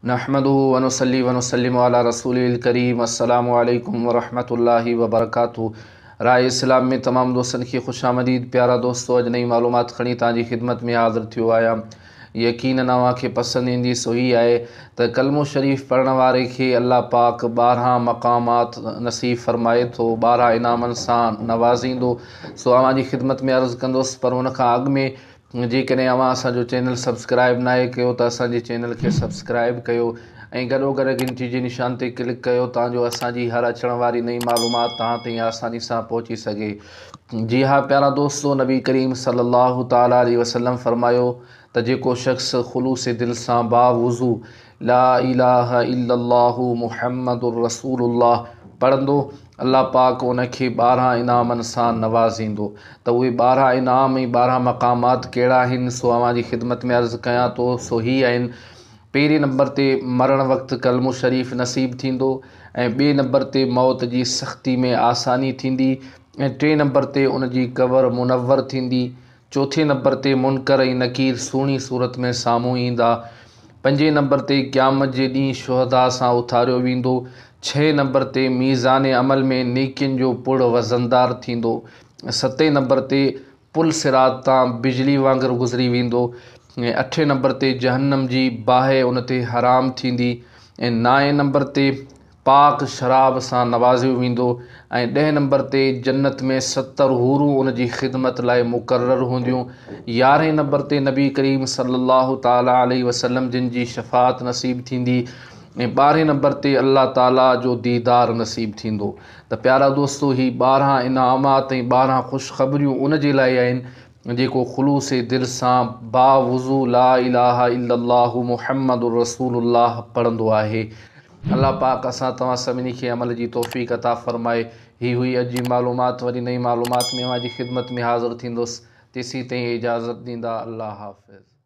नहमदुहु व नुसल्ली व नुसल्लिमु अला रसूलिल करीम। अस्सलामु अलैकुम व रहमतुल्लाहि व बरकातुहू। राय इस्लाम में तमाम दोस्तन की खुशामदीद। प्यारा दोस्तों, अज नई मालूमात खणी तव्हांजी खिदमत में हाज़िर थियो आहियां। यकीनन अव्हांखे पसंद ईंदी। सो ही आहे त कलमो शरीफ़ पढ़ण वारे खे अल्लाह पाक 12 मक़ामात नसीब फ़रमाए थो, 12 इनामनि सां नवाज़ींदो। सो अव्हांजी खिदमत में अर्ज़ु कंदुसि, पर उन खां अॻु में जेकॾहिं अव्हां असांजो चैनल सब्सक्राइब नाहे कयो त असांजे चैनल खे सब्सक्राइब कयो ऐं गॾोगॾु घंटी जे निशान ते क्लिक कयो ताजो असांजी हर अचण वारी नई मालूमात तव्हां ताईं आसानी सां पहुची सघे। जी हाँ प्यारा दोस्तों, नबी करीम सल्लल्लाहु ताला अलैहि वसल्लम फरमायो त जेको शख़्स ख़ुलूस दिल सां बावुज़ू ला इलाहा इल्लल्लाहु मुहम्मदुर रसूलुल्लाह पढ़ंदो, अल्लाह पाक उनखे 12 इनामनि सां नवाज़ींदो। त उहे 12 इनाम ऐं 12 मक़ामात कहिड़ा आहिनि, सो अव्हांजी खिदमत में अर्ज़ु कयां थो। सो ही आहिनि: पहिरें नंबर ते मरण वक़्तु कलमो शरीफ़ नसीब थींदो, ऐं ॿिए नंबर ते मौत जी सख़्ती में आसानी थींदी, ऐं टे नंबर ते उन जी क़बर मुनव्वर थींदी, चौथे नंबर ते मुनकर ऐं नकीर सुहिणी सूरत में साम्हूं ईंदा, पंजे नंबर ते क़यामत जे ॾींहुं शुहदा सां उथारियो वेंदो, 6 नंबर ते मीज़ान अमल में नेकियुनि जो पुड़ वज़नदार थींदो, 7 नंबर ते पुल सिरात तां बिजली वांगुरु गुज़री वेंदो, ऐं 8 नंबर ते जहन्नम जी बाहि उन ते हराम थींदी, ऐं 9 नंबर ते पाक शराब सां नवाज़ियो वेंदो, ऐं 10 नंबर ते जन्नत में 70 हूरूं उन जी ख़िदमत लाइ मुक़ररु हूंदियूं, 11 नंबर ते नबी करीम सल्लल्लाहु ताला अलैहि वसल्लम जिन जी शफ़ाअत नसीब थींदी, ऐं 12 नंबर ते अल्लाह ताला जो दीदार नसीब थींदो। त प्यारा दोस्तों, ही 12 इनामात ऐं 12 ख़ुशख़बरियूं उन जे लाइ आहिनि जेको ख़ुलूस दिल सां बावुज़ू ला इलाहा इल्लल्लाहु मुहम्मदुर रसूलुल्लाह पढ़ंदो आहे। अल्लाह पाक असां तव्हां सभिनी खे अमल जी तौफ़ीक़ अता फ़रमाए। ही हुई अॼु जी मालूमात। वरी नई मालूमात में अव्हांजी खिदमत में हाज़िर थींदुसि। तेसीं ताईं इजाज़त ॾींदा। अल्लाह हाफ़िज़।